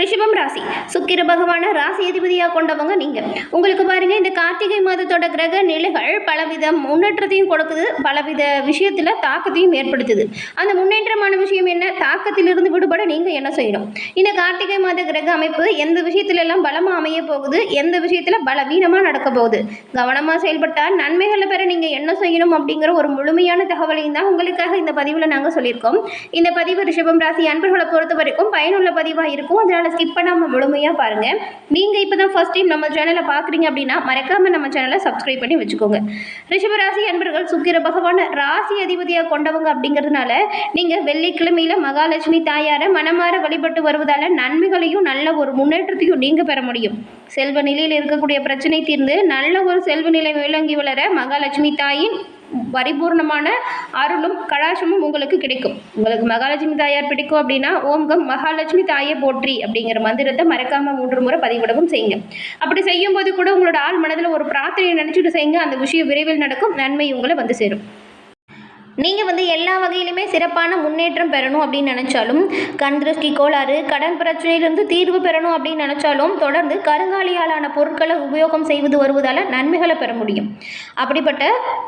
ரிஷபம் ராசி சுக்கிர பகவான ராசி அதிபதியாக கொண்டவங்க நீங்கள். உங்களுக்கு பாருங்கள், இந்த கார்த்திகை மாதத்தோட கிரக நிலைகள் பலவித முன்னேற்றத்தையும் கொடுக்குது, பலவித விஷயத்தில் தாக்கத்தையும் ஏற்படுத்துது. அந்த முன்னேற்றமான விஷயம் என்ன? தாக்கத்திலிருந்து விடுபட நீங்கள் என்ன செய்யணும்? இந்த கார்த்திகை மாத கிரக அமைப்பு எந்த விஷயத்துல எல்லாம் பலமாக அமைய போகுது, எந்த விஷயத்தில் பலவீனமாக நடக்க போகுது, கவனமாக செயல்பட்டால் நன்மைகளை பெற நீங்கள் என்ன செய்யணும் அப்படிங்கிற ஒரு முழுமையான தகவலையும் தான் உங்களுக்காக இந்த பதிவில் நாங்கள் சொல்லியிருக்கோம். இந்த பதிவு ரிஷபம் ராசி அன்பர்களை பொறுத்த வரைக்கும் பயனுள்ள பதிவாக இருக்கும். அதனால் ஸ்கிப் பண்ணாமல் முழுமையாக பாருங்கள். நீங்கள் இப்போ தான் ஃபர்ஸ்ட் டைம் நம்ம சேனலை பார்க்குறீங்க அப்படின்னா மறக்காமல் நம்ம சேனலை சப்ஸ்கிரைப் பண்ணி வச்சுக்கோங்க. ரிஷபராசி அன்பர்கள் சுக்கிர பகவான் ராசி அதிபதியாக கொண்டவங்க அப்படிங்கிறதுனால நீங்கள் வெள்ளிக்கிழமையில் மகாலட்சுமி தாயாரை மனமாற வழிபட்டு வருவதால் நன்மைகளையும் நல்ல ஒரு முன்னேற்றத்தையும் நீங்கள் பெற முடியும். செல்வ நிலையில் இருக்கக்கூடிய பிரச்சனை தீர்ந்து நல்ல ஒரு செல்வ நிலை விளங்கி வளர மகாலட்சுமி தாயின் பரிபூர்ணமான அருளும் கடாட்சமும் உங்களுக்கு கிடைக்கும். உங்களுக்கு மகாலட்சுமி தாயார் பிடிக்கும் அப்படின்னா ஓம்கம் மகாலட்சுமி தாயை போற்றி அப்படிங்கிற மந்திரத்தை மறக்காம 3 முறை பதிவிடவும் செய்யுங்க. அப்படி செய்யும் போது கூட உங்களோட ஆள் மனதில் ஒரு பிரார்த்தனையை நினைச்சிட்டு செய்யுங்க. அந்த விஷயம் விரைவில் நடக்கும், நன்மை உங்களை வந்து சேரும். நீங்கள் எல்லா வகையிலுமே சிறப்பான முன்னேற்றம் பெறணும் அப்படின்னு நினச்சாலும், கண் திருஷ்டி கோளாறு, கடன் பிரச்சனையிலிருந்து தீர்வு பெறணும் அப்படின்னு நினச்சாலும் தொடர்ந்து கருங்காலியாலான பொருட்களை உபயோகம் செய்வது வருவதால் நன்மைகளை பெற முடியும். அப்படிப்பட்ட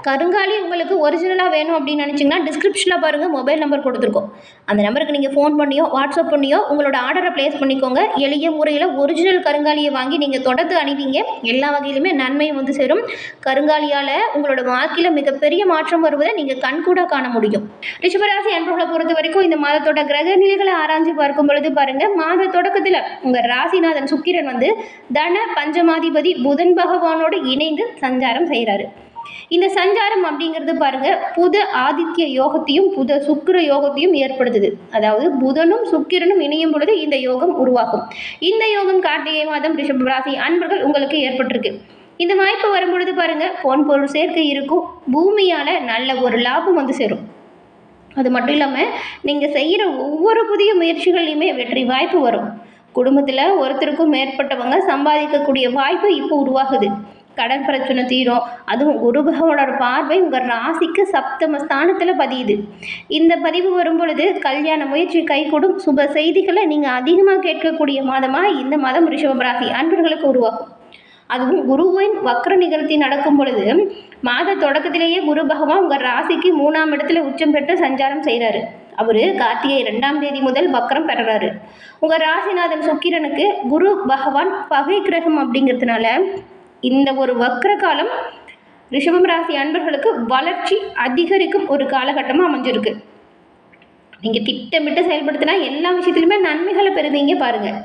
கருங்காலி உங்களுக்கு ஒரிஜினலாக வேணும் அப்படின்னு நினச்சிங்கன்னா டிஸ்கிரிப்ஷனில் பாருங்கள், மொபைல் நம்பர் கொடுத்துருக்கோம். அந்த நம்பருக்கு நீங்கள் ஃபோன் பண்ணியோ வாட்ஸ்அப் பண்ணியோ உங்களோட ஆர்டரை ப்ளேஸ் பண்ணிக்கோங்க. எளிய முறையில் ஒரிஜினல் கருங்காலியை வாங்கி நீங்கள் தொடர்ந்து அணிவிங்க. எல்லா வகையிலுமே நன்மை வந்து சேரும். கருங்காலியால் உங்களோட வாழ்க்கையில் மிகப்பெரிய மாற்றம் வருவதை நீங்கள் கண்கூட காண முடியும். ரிஷபராசி அன்பர்களை பொறுத்த வரைக்கும் இந்த மாதத்தோட கிரக நிலைகளை ஆராய்ச்சி பார்க்கும் பொழுது பாருங்க, மாத தொடக்கத்தில் உங்க ராசிநாதன் சுக்கிரன் தன பஞ்சமாதிபதி புதன் பகவானோடு இணைந்து சஞ்சாரம் செய்கிறாரு. இந்த சஞ்சாரம் அப்படிங்கிறது பாருங்க புத ஆதித்ய யோகத்தையும் புத சுக்கிர யோகத்தையும் ஏற்படுத்துது. அதாவது புதனும் சுக்கிரனும் இணையும் பொழுது இந்த யோகம் உருவாகும். இந்த யோகம் கார்த்திகை மாதம் ரிஷபராசி அன்பர்கள் உங்களுக்கு ஏற்பட்டிருக்கு. இந்த வாய்ப்பு வரும்பொழுது பாருங்க, பொன் பொருள் சேர்க்கை இருக்கும். பூமியால் நல்ல ஒரு லாபம் வந்து சேரும். அது மட்டும் இல்லாமல் நீங்கள் செய்கிற ஒவ்வொரு புதிய முயற்சிகள்லையுமே வெற்றி வாய்ப்பு வரும். குடும்பத்தில் ஒருத்தருக்கும் மேற்பட்டவங்க சம்பாதிக்கக்கூடிய வாய்ப்பு இப்போ உருவாகுது. கடன் பிரச்சனை தீரும். அதுவும் குரு பகவானோட பார்வை உங்கள் ராசிக்கு சப்தம ஸ்தானத்தில் பதியுது. இந்த பதிவு வரும் பொழுது கல்யாண முயற்சி கைகூடும். சுப செய்திகளை நீங்கள் அதிகமாக கேட்கக்கூடிய மாதமாக இந்த மாதம் ரிஷபராசி அன்பர்களுக்கு உருவாகும். அதுவும் குருவின் வக்ர நிகழ்த்தி நடக்கும் பொழுது மாத தொடக்கத்திலேயே குரு பகவான் உங்கள் ராசிக்கு 3ஆம் இடத்துல உச்சம் பெற்று சஞ்சாரம் செய்கிறாரு. அவர் கார்த்திகை 2ஆம் தேதி முதல் வக்ரம் பெறுறாரு. உங்கள் ராசிநாதன் சுக்கிரனுக்கு குரு பகவான் பகை கிரகம் அப்படிங்கிறதுனால இந்த ஒரு வக்ர காலம் ரிஷபம் ராசி அன்பர்களுக்கு வளர்ச்சி அதிகரிக்கும் ஒரு காலகட்டமாக அமைஞ்சிருக்கு. நீங்கள் திட்டமிட்டு செயல்படுத்தினா எல்லா விஷயத்துலையுமே நன்மைகளை பெறுவீங்க பாருங்கள்.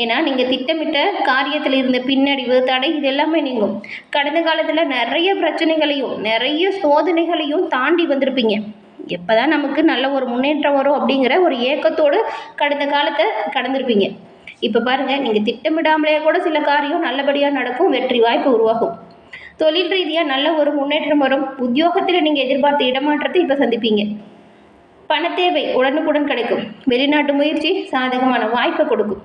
ஏன்னா நீங்கள் திட்டமிட்ட காரியத்தில் இருந்த பின்னடைவு தடை இது எல்லாமே நீங்கும். கடந்த காலத்தில் நிறைய பிரச்சனைகளையும் நிறைய சோதனைகளையும் தாண்டி வந்திருப்பீங்க. எப்போ தான் நமக்கு நல்ல ஒரு முன்னேற்றம் வரும் அப்படிங்கிற ஒரு ஏக்கத்தோடு கடந்த காலத்தை கடந்திருப்பீங்க. இப்போ பாருங்கள், நீங்கள் திட்டமிடாமலே கூட சில காரியம் நல்லபடியாக நடக்கும், வெற்றி வாய்ப்பு உருவாகும். தொழில் ரீதியாக நல்ல ஒரு முன்னேற்றம் வரும். உத்தியோகத்தில் நீங்கள் எதிர்பார்த்த இடமாற்றத்தை இப்போ சந்திப்பீங்க. பண தேவை உடனுக்குடன் கிடைக்கும். வெளிநாட்டு முயற்சி சாதகமான வாய்ப்பை கொடுக்கும்.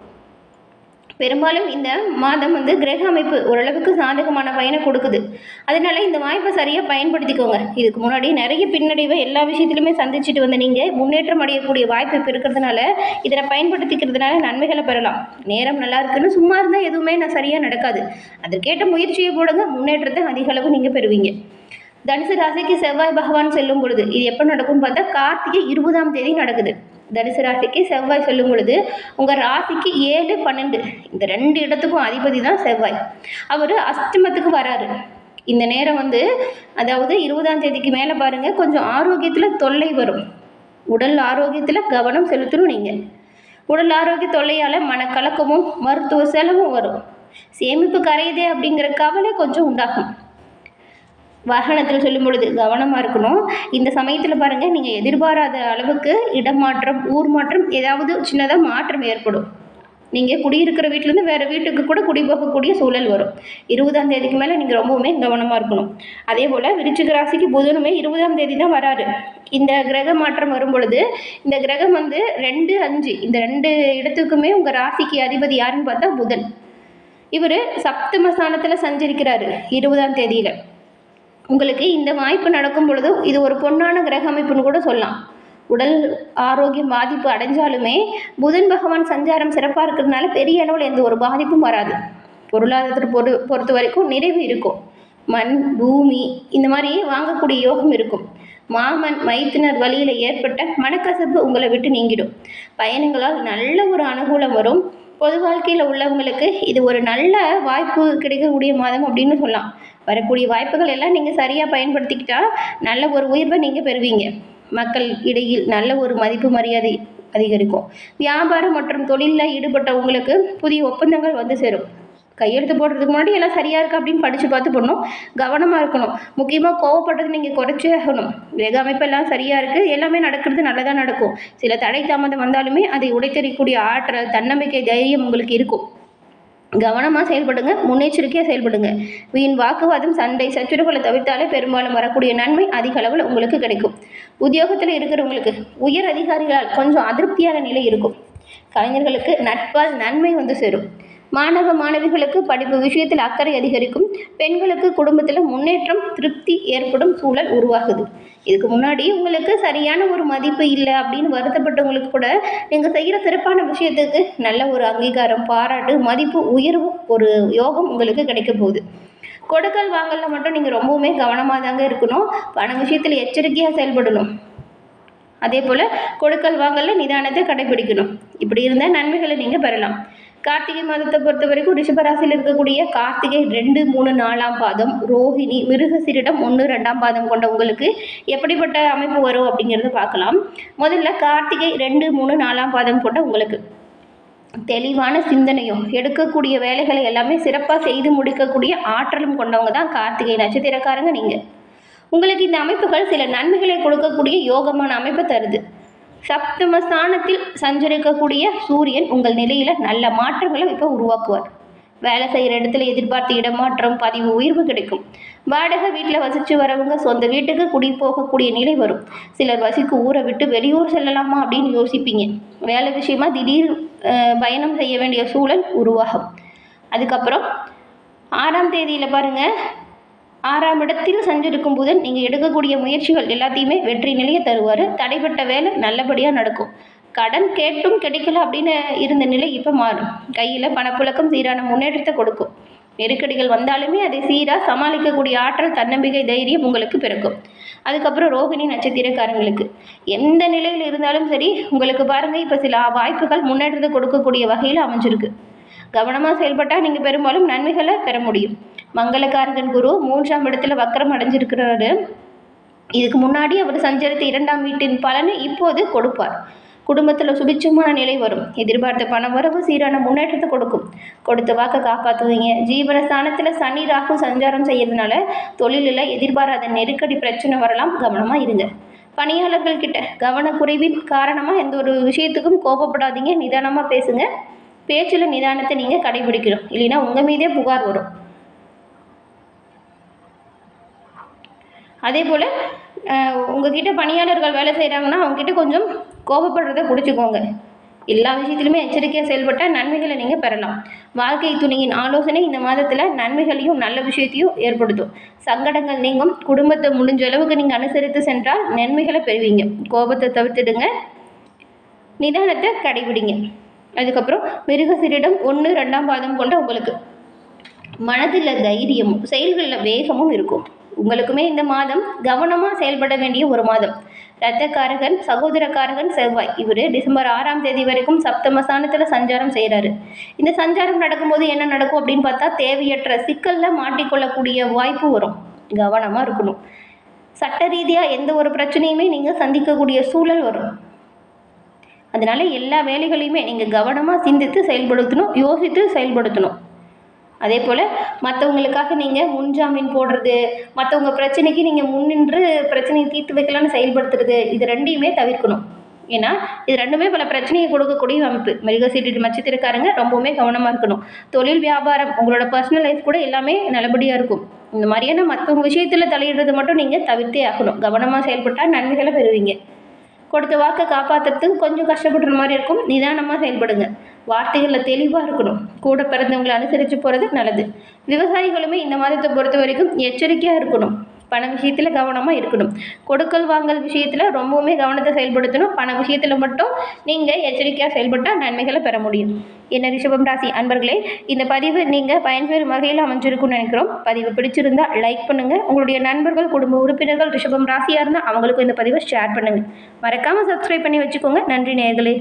பெரும்பாலும் இந்த மாதம் கிரக அமைப்பு ஓரளவுக்கு சாதகமான பயனை கொடுக்குது. அதனால இந்த வாய்ப்பை சரியாக பயன்படுத்திக்கோங்க. இதுக்கு முன்னாடி நிறைய பின்னடைவை எல்லா விஷயத்துலையுமே சந்திச்சுட்டு நீங்கள் முன்னேற்றம் அடையக்கூடிய வாய்ப்பு இப்போ இருக்கிறதுனால இதை பயன்படுத்திக்கிறதுனால நன்மைகளை பெறலாம். நேரம் நல்லா இருக்குன்னு சும்மா இருந்தால் எதுவுமே சரியாக நடக்காது. அதற்கேற்ற முயற்சியை போடுங்க, முன்னேற்றத்தை அதிக அளவு நீங்கள் பெறுவீங்க. தனுசு ராசிக்கு செவ்வாய் பகவான் செல்லும் பொழுது இது எப்போ நடக்கும்னு பார்த்தா கார்த்திகை 20ஆம் தேதி நடக்குது. தனுசு ராசிக்கு செவ்வாய் செல்லும் பொழுது உங்கள் ராசிக்கு 7, 12 இந்த 2 இடத்துக்கும் அதிபதி தான் செவ்வாய். அவர் அஷ்டமத்துக்கு வராரு. இந்த நேரம் அதாவது 20ஆம் தேதிக்கு மேலே பாருங்கள், கொஞ்சம் ஆரோக்கியத்தில் தொல்லை வரும். உடல் ஆரோக்கியத்தில் கவனம் செலுத்தணும். நீங்கள் உடல் ஆரோக்கிய தொல்லையால் மனக்கலக்கமும் மருத்துவ செலவும் வரும். சேமிப்பு கரையுதே அப்படிங்கிற கவலை கொஞ்சம் உண்டாகும். வாகனத்தில் சொல்லும் பொழுது கவனமாக இருக்கணும். இந்த சமயத்தில் பாருங்கள், நீங்கள் எதிர்பாராத அளவுக்கு இடமாற்றம் ஊர் மாற்றம் ஏதாவது சின்னதாக மாற்றம் ஏற்படும். நீங்கள் குடியிருக்கிற வீட்டிலேருந்து வேறு வீட்டுக்கு கூட குடிபோகக்கூடிய சூழல் வரும். 20ஆம் தேதிக்கு மேலே நீங்கள் ரொம்பவுமே கவனமாக இருக்கணும். அதே போல் விருச்சிக ராசிக்கு புதனுமே 20ஆம் தேதி தான் வராரு. இந்த கிரக மாற்றம் வரும் பொழுது இந்த கிரகம் 2, 5 இந்த 2 இடத்துக்குமே உங்கள் ராசிக்கு அதிபதி யாருன்னு பார்த்தா புதன். இவர் சப்தம ஸ்தானத்தில் சஞ்சரிக்கிறாரு 20ஆம் தேதியில். உங்களுக்கு இந்த வாய்ப்பு நடக்கும் பொழுது இது ஒரு பொன்னான கிரக அமைப்புன்னு கூட சொல்லலாம். உடல் ஆரோக்கியம் பாதிப்பு அடைஞ்சாலுமே புதன் பகவான் சஞ்சாரம் சிறப்பாக இருக்கிறதுனால பெரிய அளவில் எந்த ஒரு பாதிப்பும் வராது. பொருளாதாரத்தை பொறுத்த வரைக்கும் நிறைவு இருக்கும். மண் பூமி இந்த மாதிரி வாங்கக்கூடிய யோகம் இருக்கும். மாமன் மைத்தினர் வழியில் ஏற்பட்ட மனக்கசப்பு உங்களை விட்டு நீங்கிடும். பயணங்களால் நல்ல ஒரு அனுகூலம் வரும். பொது வாழ்க்கையில் உள்ளவங்களுக்கு இது ஒரு நல்ல வாய்ப்பு கிடைக்கக்கூடிய மாதம் அப்படின்னு சொல்லலாம். வரக்கூடிய வாய்ப்புகள் எல்லாம் நீங்கள் சரியாக பயன்படுத்திக்கிட்டா நல்ல ஒரு உயர்வை நீங்கள் பெறுவீங்க. மக்கள் இடையில் நல்ல ஒரு மதிப்பு மரியாதை அதிகரிக்கும். வியாபாரம் மற்றும் தொழிலில் ஈடுபட்ட உங்களுக்கு புதிய ஒப்பந்தங்கள் வந்து சேரும். கையெழுத்து போடுறதுக்கு முன்னாடி எல்லாம் சரியாக இருக்கா அப்படின்னு படித்து பார்த்து பண்ணணும். கவனமாக இருக்கணும். முக்கியமாக கோவப்படுறது நீங்கள் குறைச்சே ஆகணும். வேக அமைப்பெல்லாம் சரியாக இருக்குது, எல்லாமே நடக்கிறது நல்லதாக நடக்கும். சில தடை தாமதம் வந்தாலுமே அதை உடைத்தெறியக்கூடிய ஆற்றல், தன்னம்பிக்கை, தைரியம் உங்களுக்கு இருக்கும். கவனமாக செயல்படுங்க, முன்னெச்சரிக்கையாக செயல்படுங்க. வீண் வாக்குவாதம், சண்டை, சச்சுரவுகளை தவிர்த்தாலே பெரும்பாலும் வரக்கூடிய நன்மை அதிக அளவில் உங்களுக்கு கிடைக்கும். உத்தியோகத்தில் இருக்கிறவங்களுக்கு உயர் அதிகாரிகளால் கொஞ்சம் அதிருப்தியான நிலை இருக்கும். கலைஞர்களுக்கு நட்பால் நன்மை வந்து சேரும். மாணவ மாணவிகளுக்கு படிப்பு விஷயத்தில் அக்கறை அதிகரிக்கும். பெண்களுக்கு குடும்பத்தில் முன்னேற்றம், திருப்தி ஏற்படும் சூழல் உருவாகுது. இதுக்கு முன்னாடி உங்களுக்கு சரியான ஒரு மதிப்பு இல்லை அப்படின்னு வருத்தப்பட்டவங்களுக்கு கூட நீங்கள் செய்கிற சிறப்பான விஷயத்துக்கு நல்ல ஒரு அங்கீகாரம், பாராட்டு, மதிப்பு, உயர்வு, ஒரு யோகம் உங்களுக்கு கிடைக்க போகுது. கொடுக்கல் வாங்கலில் மட்டும் நீங்கள் ரொம்பவுமே கவனமாக தாங்க இருக்கணும். பண விஷயத்தில் எச்சரிக்கையாக செயல்படணும். அதே போல் கொடுக்கல் வாங்கலில் நிதானத்தை கடைபிடிக்கணும். இப்படி இருந்தால் நன்மைகளை நீங்கள் பெறலாம். கார்த்திகை மாதத்தை பொறுத்த வரைக்கும் ரிஷபராசியில் இருக்கக்கூடிய கார்த்திகை 2, 3, 4ஆம் பாதம், ரோஹிணி, மிருகசீரிடம் 1, 2ஆம் பாதம் கொண்ட உங்களுக்கு எப்படிப்பட்ட அமைப்பு வரும் அப்படிங்கிறத பார்க்கலாம். முதல்ல கார்த்திகை 2, 3, 4ஆம் பாதம் கொண்ட உங்களுக்கு தெளிவான சிந்தனையும், எடுக்கக்கூடிய வேலைகளை எல்லாமே சிறப்பாக செய்து முடிக்கக்கூடிய ஆற்றலும் கொண்டவங்க தான் கார்த்திகை நட்சத்திரக்காரங்க நீங்கள். உங்களுக்கு இந்த அமைப்புகள் சில நன்மைகளை கொடுக்கக்கூடிய யோகமான அமைப்பை தருது. சப்தமஸ்தானத்தில் சஞ்சரிக்கக்கூடிய சூரியன் உங்கள் நிலையில் நல்ல மாற்றங்களை இப்போ உருவாக்குவார். வேலை செய்கிற இடத்துல எதிர்பார்த்த இடமாற்றம், பதிவு, உயர்வு கிடைக்கும். வாடகை வீட்டில் வசித்து வரவங்க சொந்த வீட்டுக்கு குடி போகக்கூடிய நிலை வரும். சிலர் வசிக்கு ஊரை விட்டு வெளியூர் செல்லலாமா அப்படின்னு யோசிப்பீங்க. வேலை விஷயமா திடீர் பயணம் செய்ய வேண்டிய சூழல் உருவாகும். அதுக்கப்புறம் 6ஆம் தேதியில் பாருங்கள், 6ஆம் இடத்தில் சஞ்சரிக்கும் புதன் நீங்கள் எடுக்கக்கூடிய முயற்சிகள் எல்லாத்தையுமே வெற்றி நிலையை தருவார். தடைப்பட்ட வேலை நல்லபடியாக நடக்கும். கடன் கேட்டும் கிடைக்கல அப்படின்னு இருந்த நிலை இப்போ மாறும். கையில் பணப்புழக்கம் சீரான முன்னேற்றத்தை கொடுக்கும். நெருக்கடிகள் வந்தாலுமே அதை சீராக சமாளிக்கக்கூடிய ஆற்றல், தன்னம்பிக்கை, தைரியம் உங்களுக்கு பிறக்கும். அதுக்கப்புறம் ரோகிணி நட்சத்திரக்காரங்களுக்கு எந்த நிலையில் இருந்தாலும் சரி, உங்களுக்கு பாருங்கள் இப்போ சில வாய்ப்புகள் முன்னேற்றத்தை கொடுக்கக்கூடிய வகையில் அமைஞ்சிருக்கு. கவனமாக செயல்பட்டால் நீங்கள் பெரும்பாலும் நன்மைகளை பெற முடியும். மங்களகாரகன் குரு 3ஆம் இடத்துல வக்கரம் அடைஞ்சிருக்கிறாரு. இதுக்கு முன்னாடி அவர் சஞ்சரித்த 2ஆம் வீட்டின் பலனை இப்போது கொடுப்பார். குடும்பத்தில் சுபிட்சமான நிலை வரும். எதிர்பார்த்த பண வரவு சீரான முன்னேற்றத்தை கொடுக்கும். கொடுத்த வாக்கை காப்பாற்றுவீங்க. ஜீவனஸ்தானத்தில் சனி ராகு சஞ்சாரம் செய்யறதுனால தொழிலில் எதிர்பாராத நெருக்கடி பிரச்சனை வரலாம். கவனமாக இருங்க. பணியாளர்கள் கிட்ட கவனக்குறைவின் காரணமாக எந்த ஒரு விஷயத்துக்கும் கோபப்படாதீங்க. நிதானமாக பேசுங்க. பேச்சில் நிதானத்தை நீங்கள் கடைபிடிக்கணும். இல்லைன்னா உங்கள் மீதே புகார் வரும். அதே போல் உங்ககிட்ட பணியாளர்கள் வேலை செய்கிறாங்கன்னா அவங்ககிட்ட கொஞ்சம் கோபப்படுறதை பிடிச்சிக்கோங்க. எல்லா விஷயத்திலுமே எச்சரிக்கையாக செயல்பட்டால் நன்மைகளை நீங்கள் பெறலாம். வாழ்க்கை துணையின் ஆலோசனை இந்த மாதத்தில் நன்மைகளையும் நல்ல விஷயத்தையும் ஏற்படுத்தும். சங்கடங்கள் நீங்கும். குடும்பத்தை முடிஞ்ச அளவுக்கு நீங்கள் அனுசரித்து சென்றால் நன்மைகளை பெறுவீங்க. கோபத்தை தவிர்த்துடுங்க. நிதானத்தை கடைபிடிங்க. அதுக்கப்புறம் மிருகசீரிடம் 1, 2ஆம் பாதம் கொண்ட உங்களுக்கு மனதில் தைரியமும் செயல்களில் வேகமும் இருக்கும். உங்களுக்குமே இந்த மாதம் கவனமாக செயல்பட வேண்டிய ஒரு மாதம். இரத்தக்காரகன், சகோதரக்காரகன் செவ்வாய் இவர் டிசம்பர் 6ஆம் தேதி வரைக்கும் சப்தமஸ்தானத்தில் சஞ்சாரம் செய்கிறாரு. இந்த சஞ்சாரம் நடக்கும்போது என்ன நடக்கும் அப்படின்னு பார்த்தா, தேவையற்ற சிக்கலில் மாட்டிக்கொள்ளக்கூடிய வாய்ப்பு வரும். கவனமாக இருக்கணும். சட்ட ரீதியாக எந்த ஒரு பிரச்சனையுமே நீங்கள் சந்திக்கக்கூடிய சூழல் வரும். அதனால் எல்லா வேலைகளையுமே நீங்கள் கவனமாக சிந்தித்து செயல்படுத்தணும், யோசித்து செயல்படுத்தணும். அதே போல் மற்றவங்களுக்காக நீங்கள் முன்ஜாமீன் போடுறது, மற்றவங்க பிரச்சனைக்கு நீங்கள் முன்னின்று பிரச்சனையை தீர்த்து வைக்கலான்னு செயல்படுத்துறது, இது ரெண்டையுமே தவிர்க்கணும். ஏன்னா இது ரெண்டுமே பல பிரச்சனையை கொடுக்கக்கூடிய அமைப்பு. மிருகசீரிட நட்சத்திரக்காரங்க ரொம்பவுமே கவனமாக இருக்கணும். தொழில், வியாபாரம், உங்களோட பர்சனல் லைஃப் கூட எல்லாமே நல்லபடியாக இருக்கும். இந்த மாதிரியான மற்றவங்க விஷயத்தில் தலையிடுறது மட்டும் நீங்கள் தவிர்த்தே ஆகணும். கவனமாக செயல்பட்டால் நன்மைகளை பெறுவீங்க. கொடுத்த வாக்கை காப்பாற்றுறதுக்கு கொஞ்சம் கஷ்டப்படுற மாதிரி இருக்கும். நிதானமாக செயல்படுங்க. வார்த்தைகளில் தெளிவாக இருக்கணும். கூட பிறந்தவங்களை அனுசரித்து போகிறது நல்லது. விவசாயிகளுமே இந்த மாதத்தை பொறுத்த வரைக்கும் எச்சரிக்கையாக இருக்கணும். பண விஷயத்தில் கவனமாக இருக்கணும். கொடுக்கல் வாங்கல் விஷயத்தில் ரொம்பவுமே கவனத்தை செயல்படுத்தணும். பண விஷயத்தில் மட்டும் நீங்கள் எச்சரிக்கையாக செயல்பட்டால் நன்மைகளை பெற முடியும். என்ன ரிஷபம் ராசி அன்பர்களே, இந்த பதிவு நீங்கள் பயன்பெறும் வகையில் அமைஞ்சிருக்கும்னு நினைக்கிறோம். பதிவு பிடிச்சிருந்தால் லைக் பண்ணுங்கள். உங்களுடைய நண்பர்கள், குடும்ப உறுப்பினர்கள் ரிஷபம் ராசியாக இருந்தால் அவங்களுக்கும் இந்த பதிவை ஷேர் பண்ணுங்கள். மறக்காமல் சப்ஸ்கிரைப் பண்ணி வச்சுக்கோங்க. நன்றி நேயர்களே.